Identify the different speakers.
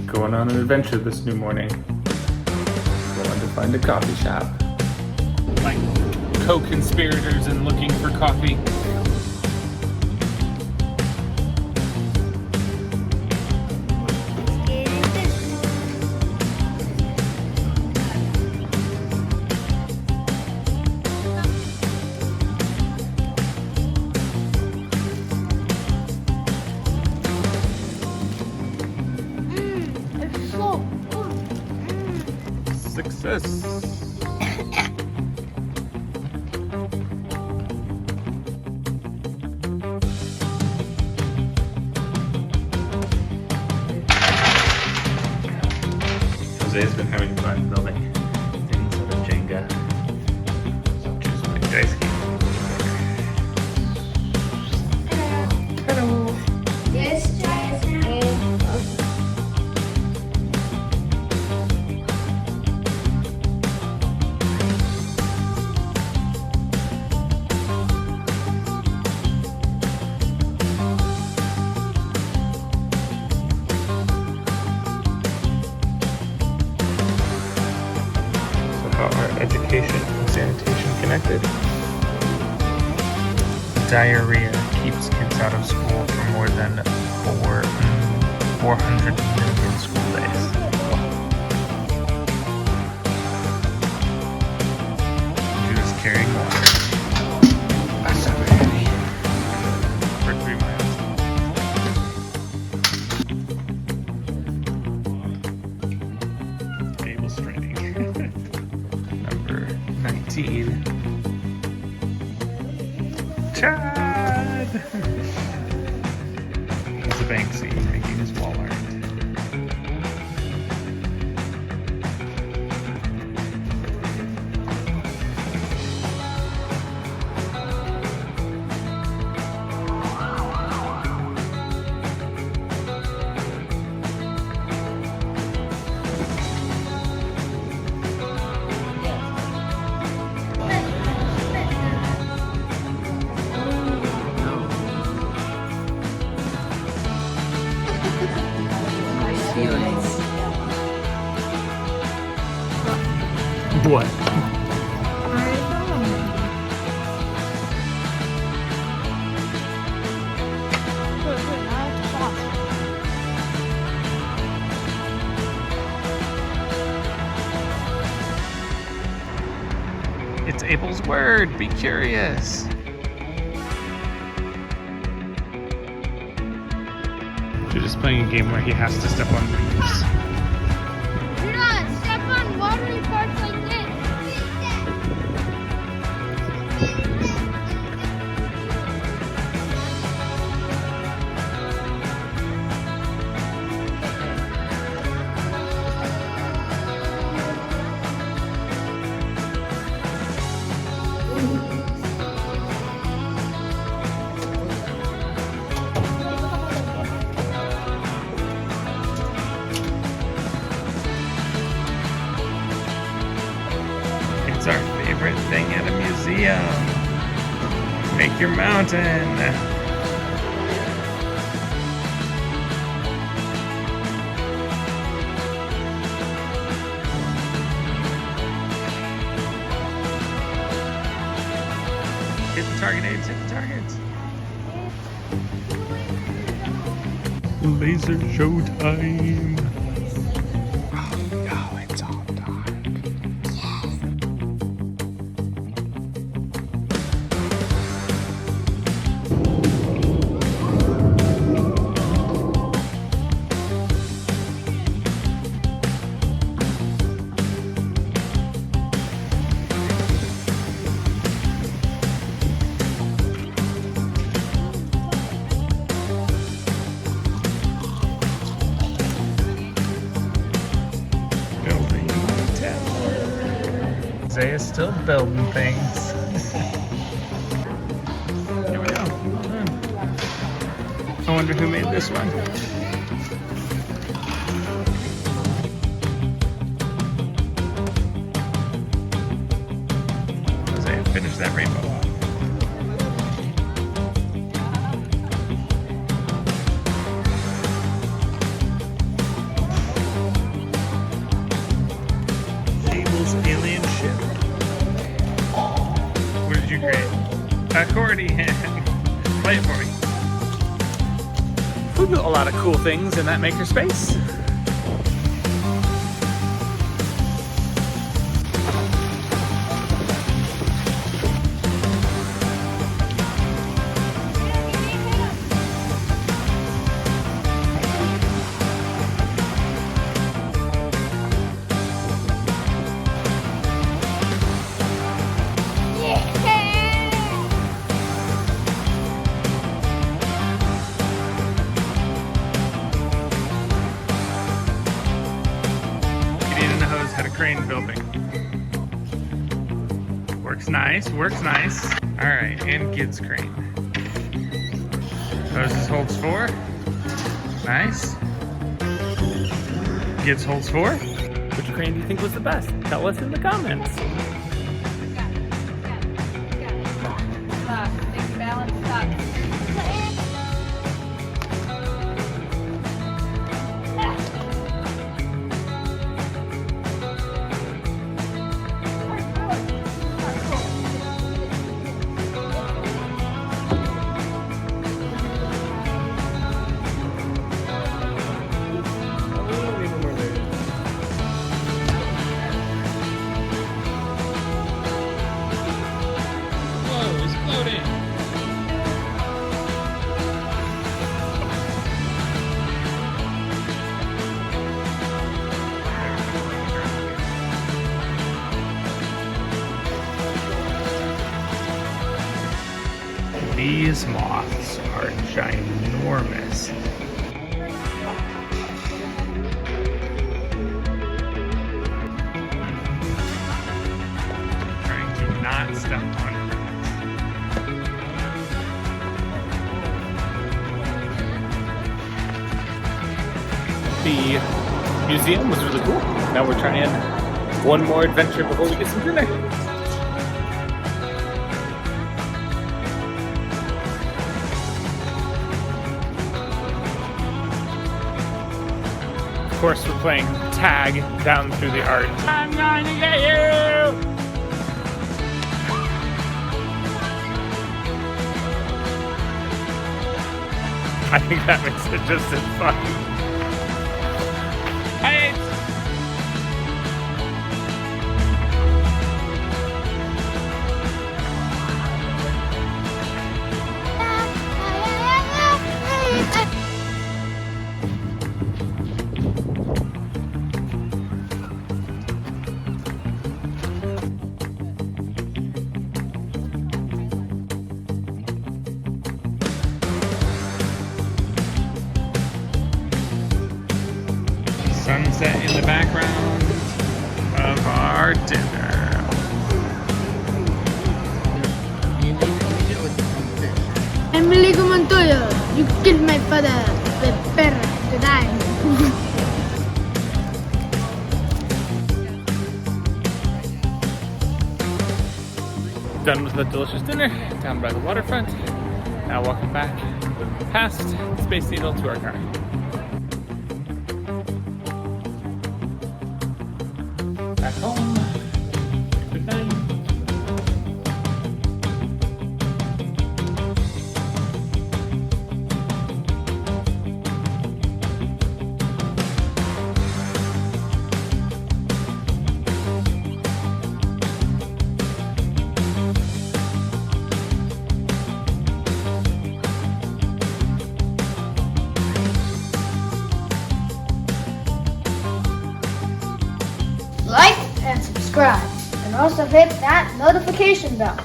Speaker 1: Going on an adventure this new morning. Going to find a coffee shop. Like co-conspirators and looking for coffee. Success! Jose's been having fun building things out of Jenga. Which is my dice game. Hello!
Speaker 2: Yes, guys.
Speaker 1: How are education and sanitation connected? Diarrhea keeps kids out of school for more than 400 million school days. She was carrying water. That's not very heavy. For 3 miles. Table straining. Number 19. Chad! It's a Banksy making his wall art. What? It's Abel's word. Be curious. You're just playing a game where he has to step on leaves.
Speaker 2: Do not step on watery parts like this.
Speaker 1: It's our favorite thing at a museum. Make your mountain. Hit the target, Abe. Hit the targets. Laser show time. Oh no, it's all dark. Isaiah's still building things. Here we go. I wonder who made this one. Isaiah, finish that rainbow off. accordion. Play it for me. We built a lot of cool things in that makerspace. Had a crane building. Works nice, works nice. All right, and Gid's crane. Hoses holds 4. Nice. Gid's holds 4. Which crane do you think was the best? Tell us in the comments. These moths are ginormous. Trying to not step on it. The museum was really cool. Now we're trying one more adventure before we get some dinner. Of course, we're playing tag down through the art. I'm going to get you! I think that makes it just as fun. Hey! Sunset in the background of our dinner.
Speaker 2: Emily Montoya, you killed my father. Prepare to die.
Speaker 1: Done with the delicious dinner down by the waterfront. Now walking back past Space Needle to our car. Back home. Good night.
Speaker 2: Like and subscribe, and also hit that notification bell.